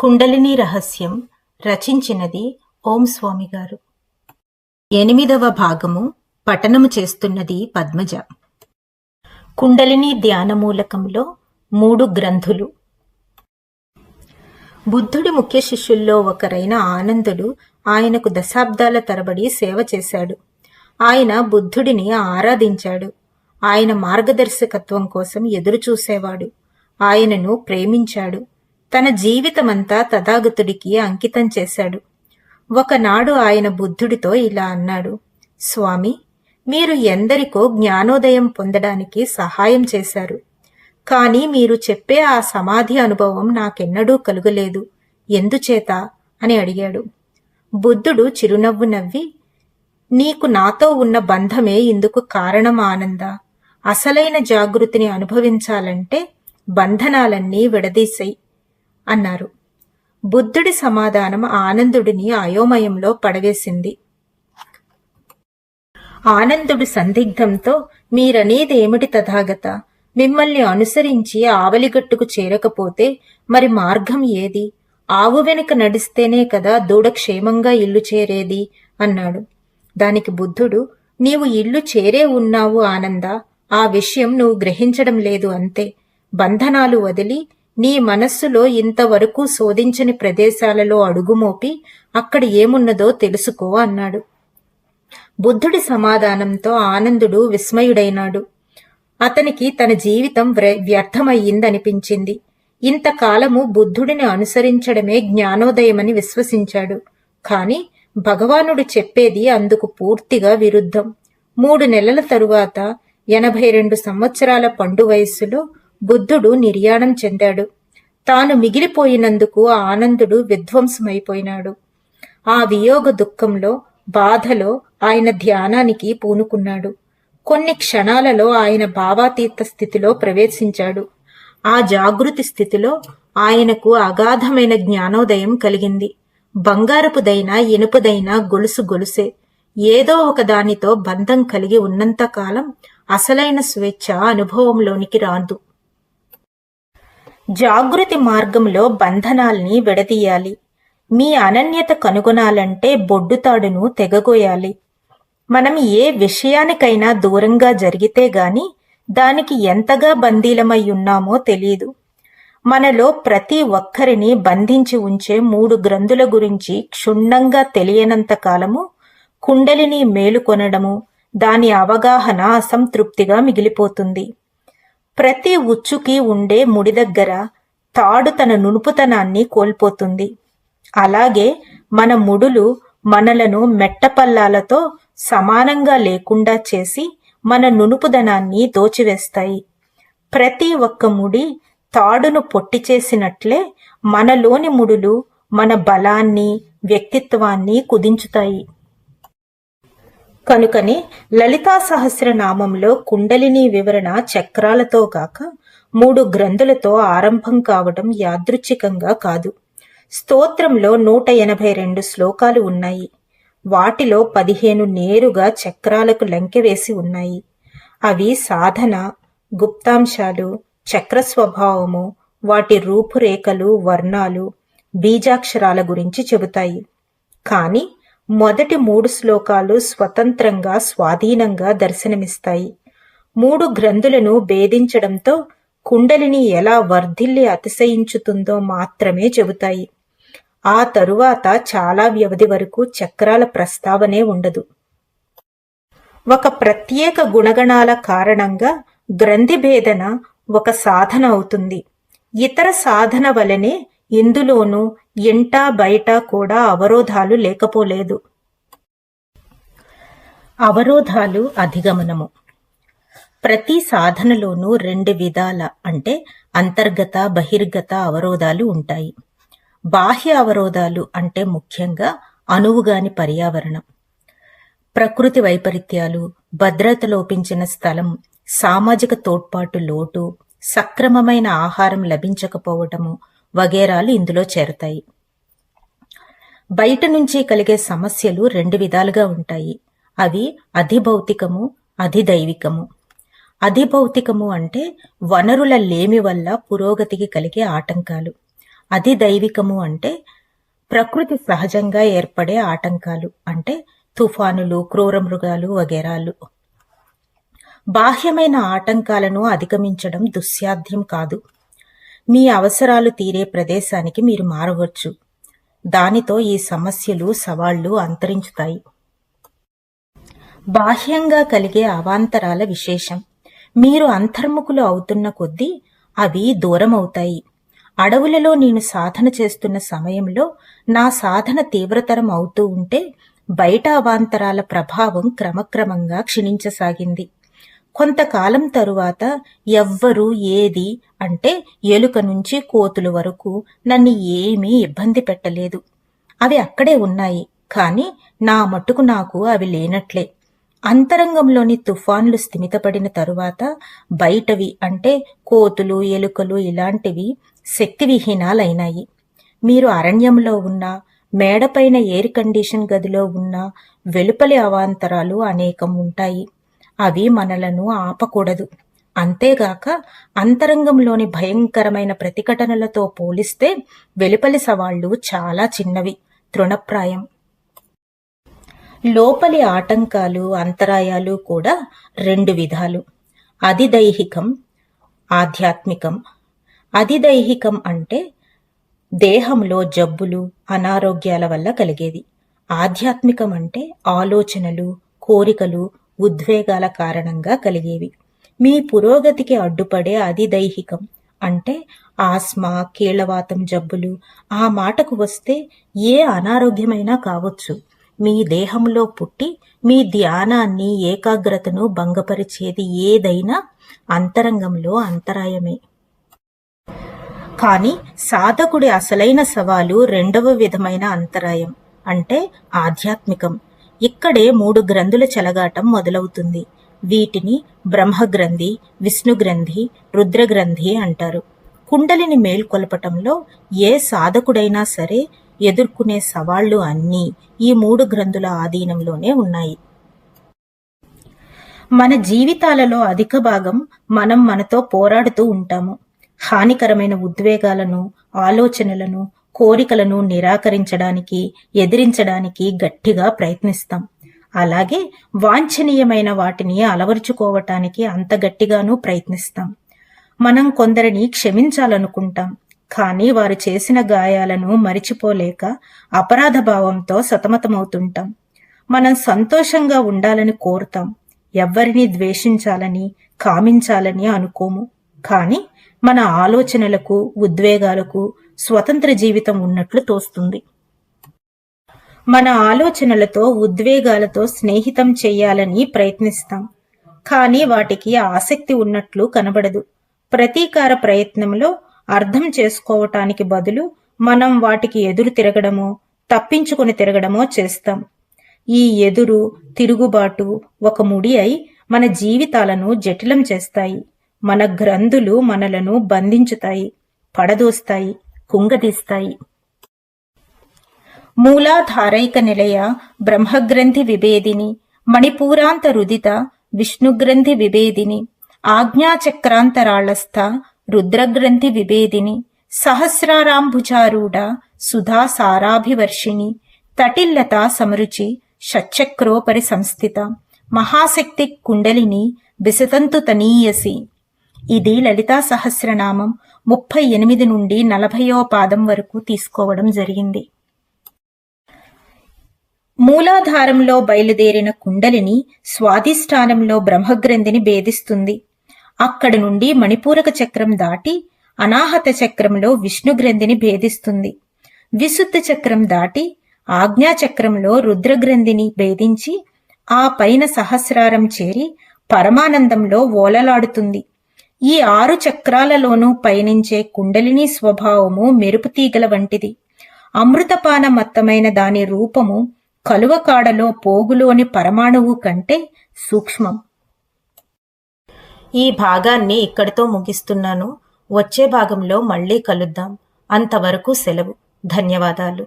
కుండలిని రహస్యం రచించినది ఓం స్వామి గారు. 8వ భాగము పఠనము చేస్తున్నది పద్మజ. కుండలిని ధ్యానమూలకంలో 3 గ్రంథులు. బుద్ధుడి ముఖ్య శిష్యుల్లో ఒకరైన ఆనందుడు ఆయనకు దశాబ్దాల తరబడి సేవ చేశాడు. ఆయన బుద్ధుడిని ఆరాధించాడు. ఆయన మార్గదర్శకత్వం కోసం ఎదురుచూసేవాడు. ఆయనను ప్రేమించాడు. తన జీవితమంతా తథాగతుడికి అంకితం చేశాడు. ఒకనాడు ఆయన బుద్ధుడితో ఇలా అన్నాడు: స్వామి, మీరు ఎందరికో జ్ఞానోదయం పొందడానికి సహాయం చేశారు. కానీ మీరు చెప్పే ఆ సమాధి అనుభవం నాకెన్నడూ కలుగలేదు. ఎందుచేత అని అడిగాడు. బుద్ధుడు చిరునవ్వు నవ్వి, నీకు నాతో ఉన్న బంధమే ఇందుకు కారణం ఆనంద. అసలైన జాగృతిని అనుభవించాలంటే బంధనాలన్నీ విడదీసేయ్ అన్నారు. బుద్ధుడి సమాధానం ఆనందుడిని అయోమయంలో పడవేసింది. ఆనందుడు సందిగ్ధంతో, మీరనేదేమిటి తథాగత? మిమ్మల్ని అనుసరించి ఆవలిగట్టుకు చేరకపోతే మరి మార్గం ఏది? ఆవు వెనుక నడిస్తేనే కదా దూడ క్షేమంగా ఇల్లు చేరేది అన్నాడు. దానికి బుద్ధుడు, నీవు ఇల్లు చేరే ఉన్నావు ఆనంద. ఆ విషయం నువ్వు గ్రహించడం లేదు అంతే. బంధనాలు వదిలి నీ మనస్సులో ఇంతవరకు శోధించని ప్రదేశాలలో అడుగుమోపి అక్కడ ఏమున్నదో తెలుసుకో అన్నాడు. బుద్ధుడి సమాధానంతో ఆనందుడు విస్మయుడైనాడు. అతనికి తన జీవితం వ్యర్థమయ్యిందనిపించింది. ఇంతకాలము బుద్ధుడిని అనుసరించడమే జ్ఞానోదయమని విశ్వసించాడు. కాని భగవానుడు చెప్పేది అందుకు పూర్తిగా విరుద్ధం. 3 నెలల తరువాత 82 సంవత్సరాల పండు వయస్సులో బుద్ధుడు నిర్యాణం చెందాడు. తాను మిగిలిపోయినందుకు ఆనందుడు విధ్వంసమైపోయినాడు. ఆ వియోగ దుఃఖంలో, బాధలో ఆయన ధ్యానానికి పూనుకున్నాడు. కొన్ని క్షణాలలో ఆయన భావాతీత స్థితిలో ప్రవేశించాడు. ఆ జాగృతి స్థితిలో ఆయనకు అగాధమైన జ్ఞానోదయం కలిగింది. బంగారపుదైనా ఇనుపదైనా గొలుసు గొలుసే. ఏదో ఒక దానితో బంధం కలిగి ఉన్నంతకాలం అసలైన స్వేచ్ఛ అనుభవంలోనికి రాదు. జాగృతి మార్గంలో బంధనాల్ని విడదీయాలి. మీ అనన్యత కనుగొనాలంటే బొడ్డుతాడును తెగగోయాలి. మనం ఏ విషయానికైనా దూరంగా జరిగితే గాని దానికి ఎంతగా బందీలమై ఉన్నామో తెలీదు. మనలో ప్రతి ఒక్కరిని బంధించి ఉంచే 3 గ్రంథుల గురించి క్షుణ్ణంగా తెలియనంత కాలము కుండలిని మేలుకొనడము, దాని అవగాహన అసంతృప్తిగా మిగిలిపోతుంది. ప్రతి ఉచ్చుకి ఉండే ముడి దగ్గర తాడు తన నునుపుతనాన్ని కోల్పోతుంది. అలాగే మన ముడులు మనలను మెట్టపల్లాలతో సమానంగా లేకుండా చేసి మన నునుపుదనాన్ని దోచివేస్తాయి. ప్రతి ఒక్క ముడి తాడును పొట్టిచేసినట్లే మనలోని ముడులు మన బలాన్ని, వ్యక్తిత్వాన్ని కుదించుతాయి. కనుకనే లలితా సహస్రనామంలో కుండలిని వివరణ చక్రాలతో కాక 3 గ్రంథులతో ఆరంభం కావడం యాదృచ్ఛికంగా కాదు. స్తోత్రంలో 182 శ్లోకాలు ఉన్నాయి. వాటిలో 15 నేరుగా చక్రాలకు లంకెవేసి ఉన్నాయి. అవి సాధన, గుప్తాంశాలు, చక్ర స్వభావము, వాటి రూపురేఖలు, వర్ణాలు, బీజాక్షరాల గురించి చెబుతాయి. కాని మొదటి 3 శ్లోకాలు స్వతంత్రంగా, స్వాధీనంగా దర్శనమిస్తాయి. 3 గ్రంథులను భేదించడంతో కుండలిని ఎలా వర్ధిల్లి అతిశయించుతుందో మాత్రమే చెబుతాయి. ఆ తరువాత చాలా వ్యవధి వరకు చక్రాల ప్రస్తావనే ఉండదు. ఒక ప్రత్యేక గుణగణాల కారణంగా గ్రంథి భేదన ఒక సాధన అవుతుంది. ఇతర సాధన వలనే ఇందులోనూ ఇంటా బయట కూడా అవరోధాలు లేకపోలేదు. అవరోధాలు అధిగమనము. ప్రతి సాధనలోనూ 2 విధాల అంటే అంతర్గత, బహిర్గత అవరోధాలు ఉంటాయి. బాహ్య అవరోధాలు అంటే ముఖ్యంగా అనువుగాని పర్యావరణం, ప్రకృతి వైపరీత్యాలు, భద్రత లోపించిన స్థలం, సామాజిక తోడ్పాటు లోటు, సక్రమమైన ఆహారం లభించకపోవటము వగేరాలు ఇందులో చేరతాయి. బయట నుంచి కలిగే సమస్యలు 2 విధాలుగా ఉంటాయి. అవి అధిభౌతికము, అధిదైవికము. అధిభౌతికము అంటే వనరుల లేమి వల్ల పురోగతికి కలిగే ఆటంకాలు. అధిదైవికము అంటే ప్రకృతి సహజంగా ఏర్పడే ఆటంకాలు, అంటే తుఫానులు, క్రూర మృగాలు వగేరాలు. బాహ్యమైన ఆటంకాలను అధిగమించడం దుస్సాధ్యం కాదు. మీ అవసరాలు తీరే ప్రదేశానికి మీరు మారవచ్చు. దానితో ఈ సమస్యలు, సవాళ్లు అంతరించుతాయి. బాహ్యంగా కలిగే అవాంతరాల విశేషం. మీరు అంతర్ముఖులు అవుతున్న కొద్దీ అవి దూరమవుతాయి. అడవులలో నేను సాధన చేస్తున్న సమయంలో నా సాధన తీవ్రతరం అవుతూ ఉంటే బయట అవాంతరాల ప్రభావం క్రమక్రమంగా క్షీణించసాగింది. కొంతకాలం తరువాత ఎవ్వరూ ఏది అంటే ఎలుక నుంచి కోతులు వరకు నన్ను ఏమీ ఇబ్బంది పెట్టలేదు. అవి అక్కడే ఉన్నాయి, కాని నా మట్టుకు నాకు అవి లేనట్లే. అంతరంగంలోని తుఫాన్లు స్థిమితపడిన తరువాత బయటవి అంటే కోతులు, ఎలుకలు ఇలాంటివి శక్తివిహీనాలైనాయి. మీరు అరణ్యంలో ఉన్నా, మేడపైన ఎయిర్ కండిషన్ గదిలో ఉన్నా వెలుపలి అవాంతరాలు అనేకం ఉంటాయి. అవి మనలను ఆపకూడదు. అంతేగాక అంతరంగంలోని భయంకరమైన ప్రతిఘటనలతో పోలిస్తే వెలుపలి సవాళ్లు చాలా చిన్నవి, తృణప్రాయం. లోపలి ఆటంకాలు, అంతరాయాలు కూడా రెండు విధాలు: అధిదైహికం, ఆధ్యాత్మికం. అధిదైహికం అంటే దేహంలో జబ్బులు, అనారోగ్యాల వల్ల కలిగేది. ఆధ్యాత్మికం అంటే ఆలోచనలు, కోరికలు, ఉద్వేగాల కారణంగా కలిగేవి. మీ పురోగతికి అడ్డుపడే అధిదైహికం అంటే ఆస్మా, కీళ్లవాతం జబ్బులు. ఆ మాటకు వస్తే ఏ అనారోగ్యమైనా కావచ్చు. మీ దేహంలో పుట్టి మీ ధ్యానాన్ని, ఏకాగ్రతను భంగపరిచేది ఏదైనా అంతరంగంలో అంతరాయమే. కానీ సాధకుడి అసలైన సవాలు రెండవ విధమైన అంతరాయం, అంటే ఆధ్యాత్మికం. ఇక్కడే 3 గ్రంథుల చెలగాటం మొదలవుతుంది. వీటిని బ్రహ్మగ్రంథి, విష్ణుగ్రంథి, రుద్రగ్రంథి అంటారు. కుండలిని మేల్కొల్పటంలో ఏ సాధకుడైనా సరే ఎదుర్కొనే సవాళ్లు అన్నీ ఈ 3 గ్రంథుల ఆధీనంలోనే ఉన్నాయి. మన జీవితాలలో అధిక భాగం మనం మనతో పోరాడుతూ ఉంటాము. హానికరమైన ఉద్వేగాలను, ఆలోచనలను, కోరికలను నిరాకరించడానికి, ఎదిరించడానికి గట్టిగా ప్రయత్నిస్తాం. అలాగే వాంఛనీయమైన వాటిని అలవరుచుకోవటానికి అంత గట్టిగానూ ప్రయత్నిస్తాం. మనం కొందరిని క్షమించాలనుకుంటాం, కానీ వారు చేసిన గాయాలను మరిచిపోలేక అపరాధ భావంతో సతమతమవుతుంటాం. మనం సంతోషంగా ఉండాలని కోరుతాం, ఎవ్వరిని ద్వేషించాలని, కామించాలని అనుకోము. కానీ మన ఆలోచనలకు, ఉద్వేగాలకు స్వతంత్ర జీవితం ఉన్నట్లు తోస్తుంది. మన ఆలోచనలతో, ఉద్వేగాలతో స్నేహితం చెయ్యాలని ప్రయత్నిస్తాం, కానీ వాటికి ఆసక్తి ఉన్నట్లు కనబడదు. ప్రతీకార ప్రయత్నంలో అర్థం చేసుకోవటానికి బదులు మనం వాటికి ఎదురు తిరగడమో, తప్పించుకుని తిరగడమో చేస్తాం. ఈ ఎదురు తిరుగుబాటు ఒక ముడి అయి మన జీవితాలను జటిలం చేస్తాయి. మన గ్రంథులు మనలను బంధించుతాయి, పడదోస్తాయి, కుంగదీస్తాయి. మూలాధారైక నిలయ బ్రహ్మగ్రంథి విభేదిని, మణిపూరాంత రుదిత విష్ణుగ్రంథి విభేదిని, ఆజ్ఞాచక్రాంతరాళస్థ రుద్రగ్రంథి విభేదిని, సహస్రారాంభుజారూఢ సుధా సారాభివర్షిణి, తటిల్లతా సమరుచి షట్చక్రోపరి సంస్థిత, మహాశక్తి కుండలిని విసతంతు తనీయసి. ఇది లలితా సహస్రనామం 38 నుండి 40వ పాదం వరకు తీసుకోవడం జరిగింది. మూలాధారంలో బయలుదేరిన కుండలిని స్వాధిష్టానంలో బ్రహ్మగ్రంథిని భేదిస్తుంది. అక్కడి నుండి మణిపూరక చక్రం దాటి అనాహత చక్రంలో విష్ణుగ్రంథిని భేదిస్తుంది. విశుద్ధ చక్రం దాటి ఆజ్ఞాచక్రంలో రుద్రగ్రంథిని భేదించి ఆ పైన సహస్రారం చేరి పరమానందంలో ఓలలాడుతుంది. ఈ 6 చక్రాలలోనూ పయనించే కుండలిని స్వభావము మెరుపుతీగల వంటిది. అమృతపానమత్తమైన దాని రూపము కలువకాడలో పోగులోని పరమాణువు కంటే సూక్ష్మం. ఈ భాగాన్ని ఇక్కడితో ముగిస్తున్నాను. వచ్చే భాగంలో మళ్ళీ కలుద్దాం. అంతవరకు సెలవు. ధన్యవాదాలు.